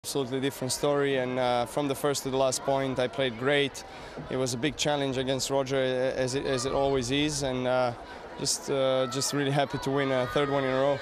Absolutely different story, and from the first to the last point I played great. It was a big challenge against Roger, as it always is, and just really happy to win a third one in a row.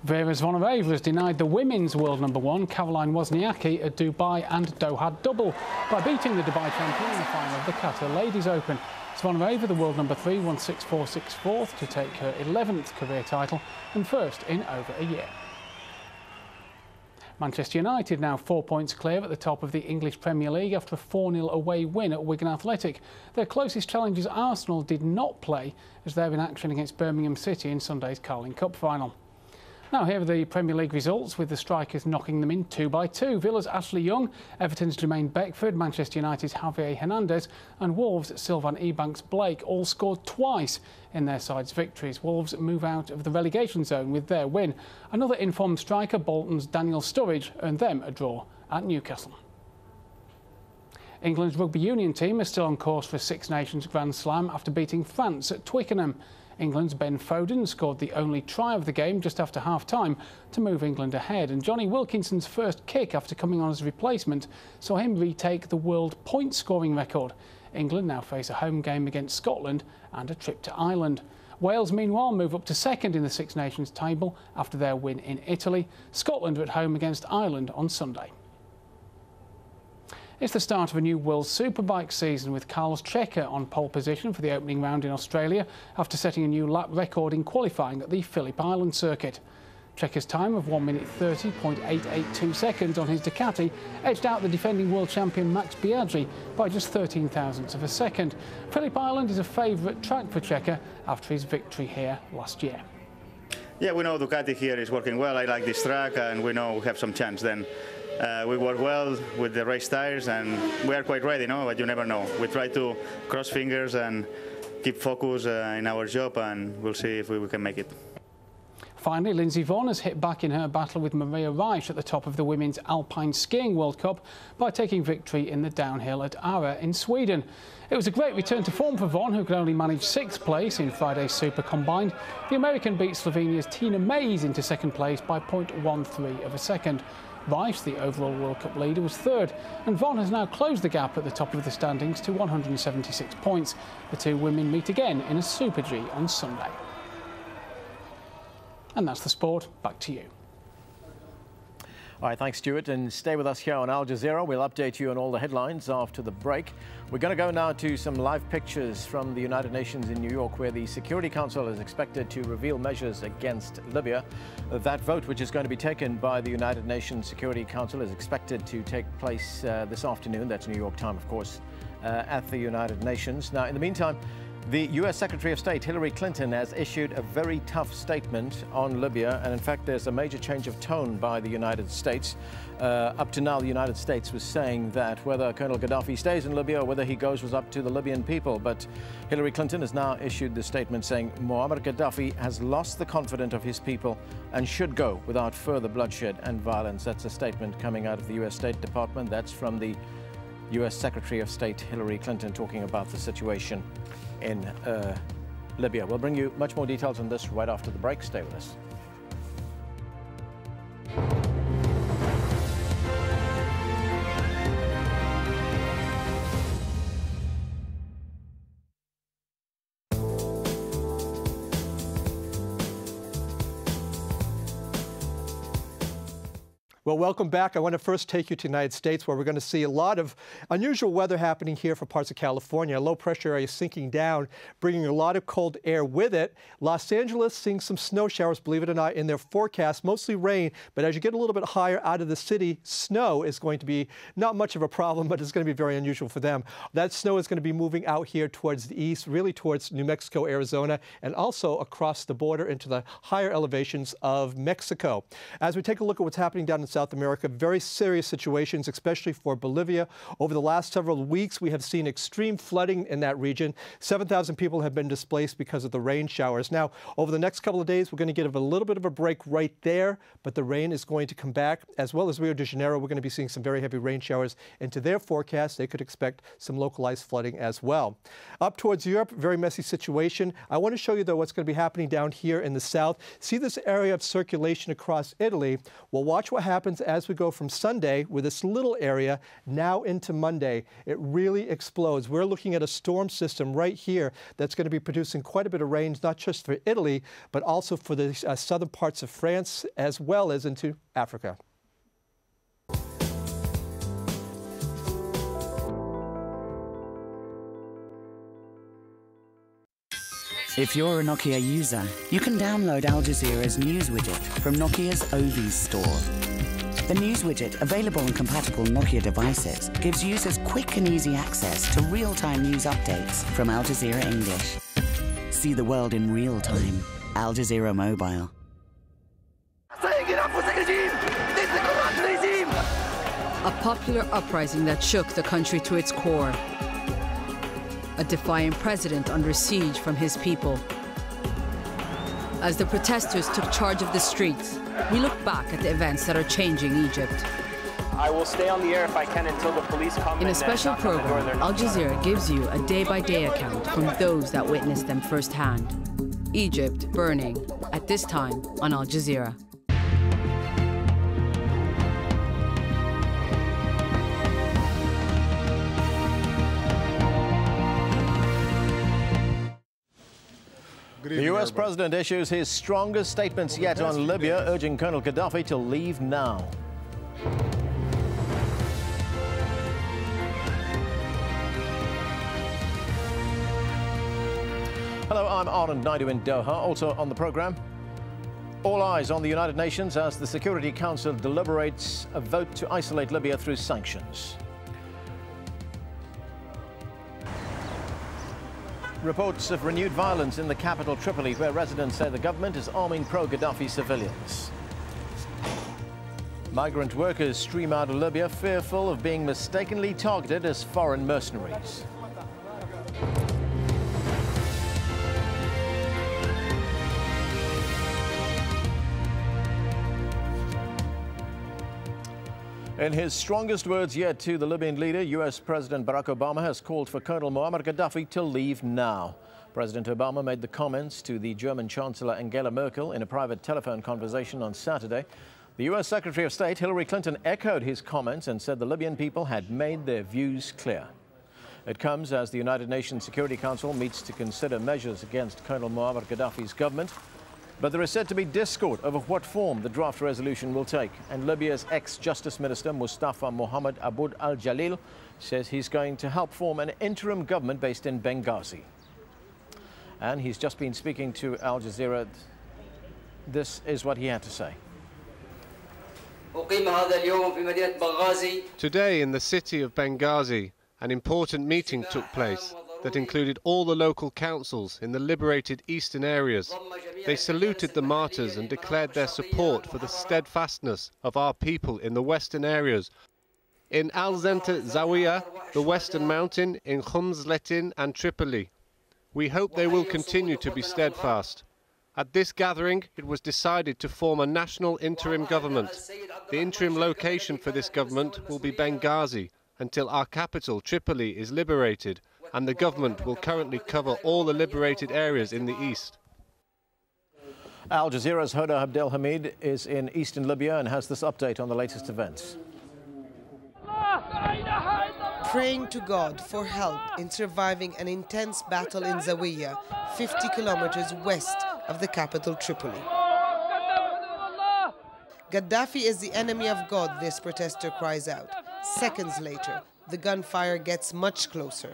Vera Zvonareva has denied the women's world #1 Caroline Wozniacki a Dubai and Doha double by beating the Dubai champion in the final of the Qatar Ladies Open. Zvonareva, the world #3, won 6-4, 6-4 to take her 11th career title and first in over a year. Manchester United now 4 points clear at the top of the English Premier League after a 4-0 away win at Wigan Athletic. Their closest challengers Arsenal did not play as they're in action against Birmingham City in Sunday's Carling Cup final. Now here are the Premier League results, with the strikers knocking them in 2 by 2. Villa's Ashley Young, Everton's Jermaine Beckford, Manchester United's Javier Hernandez and Wolves' Sylvan Ebanks-Blake all scored twice in their side's victories. Wolves move out of the relegation zone with their win. Another informed striker, Bolton's Daniel Sturridge, earned them a draw at Newcastle. England's rugby union team is still on course for a Six Nations Grand Slam after beating France at Twickenham. England's Ben Foden scored the only try of the game just after half-time to move England ahead, and Johnny Wilkinson's first kick after coming on as a replacement saw him retake the world point-scoring record. England now face a home game against Scotland and a trip to Ireland. Wales, meanwhile, move up to second in the Six Nations table after their win in Italy. Scotland are at home against Ireland on Sunday. It's the start of a new World Superbike season, with Carlos Checa on pole position for the opening round in Australia after setting a new lap record in qualifying at the Phillip Island circuit. Checa's time of 1 minute 30.882 seconds on his Ducati edged out the defending world champion Max Biaggi by just 13 thousandths of a second. Phillip Island is a favourite track for Checa after his victory here last year. Yeah, we know Ducati here is working well. I like this track, and we know we have some chance then. We work well with the race tires, and we are quite ready, no? But you never know. We try to cross fingers and keep focus in our job, and we'll see if we can make it. Finally, Lindsey Vonn has hit back in her battle with Maria Reich at the top of the Women's Alpine Skiing World Cup by taking victory in the downhill at Ara in Sweden. It was a great return to form for Vonn, who could only manage 6th place in Friday's Super Combined. The American beat Slovenia's Tina Mays into 2nd place by 0.13 of a second. Reich, the overall World Cup leader, was 3rd, and Vonn has now closed the gap at the top of the standings to 176 points. The two women meet again in a Super G on Sunday. And that's the sport. Back to you. All right, thanks, Stuart. And stay with us here on Al Jazeera. We'll update you on all the headlines after the break. We're going to go now to some live pictures from the United Nations in New York, where the Security Council is expected to reveal measures against Libya. That vote, which is going to be taken by the United Nations Security Council, is expected to take place this afternoon. That's New York time, of course, at the United Nations. Now, in the meantime, the U.S. Secretary of State Hillary Clinton has issued a very tough statement on Libya, and in fact there's a major change of tone by the United States. Up to now, the United States was saying that whether Colonel Gaddafi stays in Libya or whether he goes was up to the Libyan people, but Hillary Clinton has now issued the statement saying Muammar Gaddafi has lost the confidence of his people and should go without further bloodshed and violence. That's a statement coming out of the U.S. State Department. That's from the U.S. Secretary of State Hillary Clinton talking about the situation in Libya. We'll bring you much more details on this right after the break. Stay with us. Well, welcome back. I want to first take you to the United States, where we're going to see a lot of unusual weather happening here for parts of California. A low pressure area sinking down, bringing a lot of cold air with it. Los Angeles seeing some snow showers, believe it or not, in their forecast. Mostly rain, but as you get a little bit higher out of the city, snow is going to be not much of a problem, but it's going to be very unusual for them. That snow is going to be moving out here towards the east, really towards New Mexico, Arizona, and also across the border into the higher elevations of Mexico. As we take a look at what's happening down in South America, very serious situations, especially for Bolivia. Over the last several weeks, we have seen extreme flooding in that region. 7,000 people have been displaced because of the rain showers. Now, over the next couple of days, we're going to get a little bit of a break right there, but the rain is going to come back, as well as Rio de Janeiro. We're going to be seeing some very heavy rain showers. Into their forecast, they could expect some localized flooding as well. Up towards Europe, very messy situation. I want to show you, though, what's going to be happening down here in the south. See this area of circulation across Italy? Well, watch what happens happens as we go from Sunday with this little area now into Monday. It really explodes. We're looking at a storm system right here that's going to be producing quite a bit of rain, not just for Italy, but also for the southern parts of France as well as into Africa. If you're a Nokia user, you can download AlJazeera's news widget from Nokia's Ovies store. The news widget, available on compatible Nokia devices, gives users quick and easy access to real-time news updates from AlJazeera English. See the world in real time. AlJazeera Mobile. A popular uprising that shook the country to its core. A defiant president under siege from his people. As the protesters took charge of the streets, we look back at the events that are changing Egypt. I will stay on the air if I can until the police come. In a special program, Al Jazeera gives you a day-by-day account from those that witnessed them firsthand. Egypt burning, at this time on Al Jazeera. The US president issues his strongest statements yet on Libya, urging Colonel Gaddafi to leave now. Hello, I'm Arnold Naidu in Doha. Also on the program, all eyes on the United Nations as the Security Council deliberates a vote to isolate Libya through sanctions. Reports of renewed violence in the capital Tripoli, where residents say the government is arming pro-Gaddafi civilians. Migrant workers stream out of Libya, fearful of being mistakenly targeted as foreign mercenaries. In his strongest words yet to the Libyan leader, US President Barack Obama has called for Colonel Muammar Gaddafi to leave now. President Obama made the comments to the German Chancellor Angela Merkel in a private telephone conversation on Saturday. The US Secretary of State Hillary Clinton echoed his comments and said the Libyan people had made their views clear. It comes as the United Nations Security Council meets to consider measures against Colonel Muammar Gaddafi's government. But there is said to be discord over what form the draft resolution will take. And Libya's ex-Justice Minister Mustafa Mohammed Aboud al-Jalil says he's going to help form an interim government based in Benghazi. And he's just been speaking to Al Jazeera. This is what he had to say. Today in the city of Benghazi, an important meeting took place that included all the local councils in the liberated eastern areas. They saluted the martyrs and declared their support for the steadfastness of our people in the western areas. In Al-Zenta Zawiya, the western mountain, in Khumsletin and Tripoli. We hope they will continue to be steadfast. At this gathering, it was decided to form a national interim government. The interim location for this government will be Benghazi until our capital, Tripoli, is liberated, and the government will currently cover all the liberated areas in the east. Al Jazeera's Hoda Abdelhamid is in eastern Libya and has this update on the latest events. Praying to God for help in surviving an intense battle in Zawiya, 50 kilometers west of the capital Tripoli. Gaddafi is the enemy of God, this protester cries out. Seconds later, the gunfire gets much closer.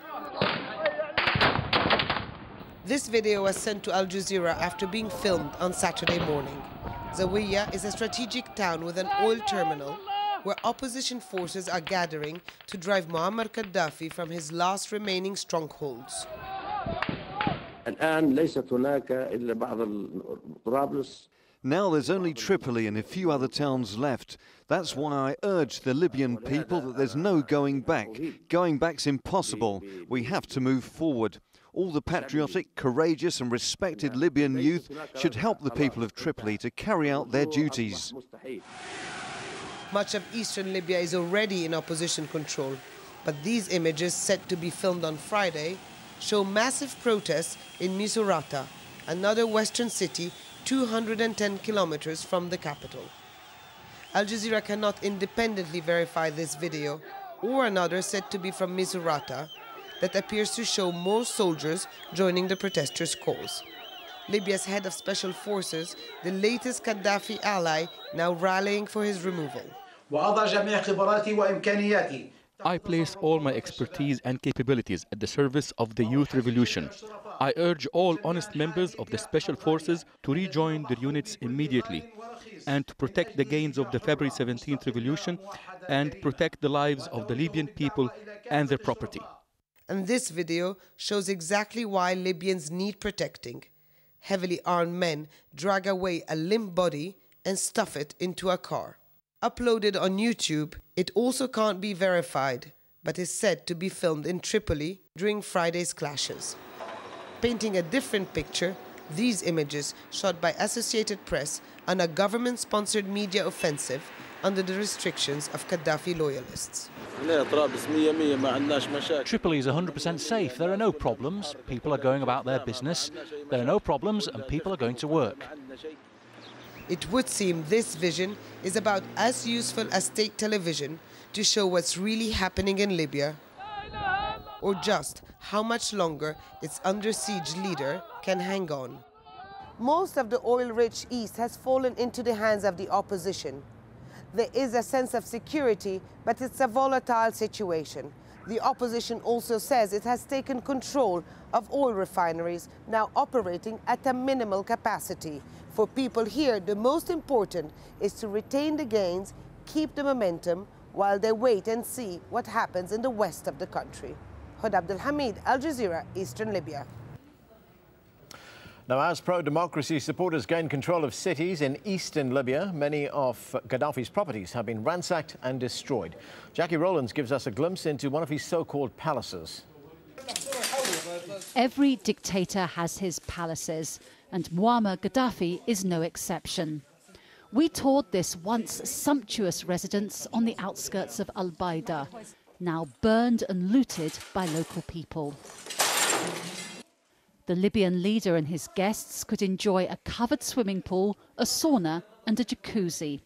This video was sent to Al Jazeera after being filmed on Saturday morning. Zawiya is a strategic town with an oil terminal where opposition forces are gathering to drive Muammar Gaddafi from his last remaining strongholds. Now there's only Tripoli and a few other towns left. That's why I urge the Libyan people that there's no going back. Going back's impossible. We have to move forward. All the patriotic, courageous and respected Libyan youth should help the people of Tripoli to carry out their duties. Much of eastern Libya is already in opposition control, but these images set to be filmed on Friday show massive protests in Misurata, another western city 210 kilometers from the capital. Al Jazeera cannot independently verify this video or another said to be from Misurata that appears to show more soldiers joining the protesters' cause. Libya's head of special forces, the latest Gaddafi ally, now rallying for his removal. I place all my expertise and capabilities at the service of the youth revolution. I urge all honest members of the special forces to rejoin their units immediately and to protect the gains of the February 17th revolution and protect the lives of the Libyan people and their property. And this video shows exactly why Libyans need protecting. Heavily armed men drag away a limp body and stuff it into a car. Uploaded on YouTube, it also can't be verified, but is said to be filmed in Tripoli during Friday's clashes. Painting a different picture, these images, shot by Associated Press on a government-sponsored media offensive under the restrictions of Gaddafi loyalists. Tripoli is 100% safe. There are no problems. People are going about their business. There are no problems and people are going to work. It would seem this vision is about as useful as state television to show what's really happening in Libya, or just how much longer its under-siege leader can hang on. Most of the oil-rich East has fallen into the hands of the opposition. There is a sense of security, but it's a volatile situation. The opposition also says it has taken control of oil refineries, now operating at a minimal capacity. For people here, the most important is to retain the gains, keep the momentum, while they wait and see what happens in the west of the country. Hud Abdul Hamid, Al Jazeera, Eastern Libya. Now, as pro-democracy supporters gain control of cities in eastern Libya, many of Gaddafi's properties have been ransacked and destroyed. Jackie Rowlands gives us a glimpse into one of his so-called palaces. Every dictator has his palaces, and Muammar Gaddafi is no exception. We toured this once sumptuous residence on the outskirts of Al-Baida, now burned and looted by local people. The Libyan leader and his guests could enjoy a covered swimming pool, a sauna and a jacuzzi,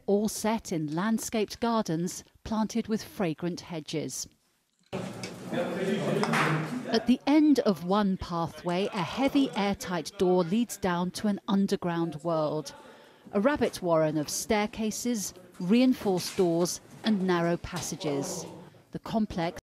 all set in landscaped gardens planted with fragrant hedges. At the end of one pathway, a heavy airtight door leads down to an underground world. A rabbit warren of staircases, reinforced doors and narrow passages. The complex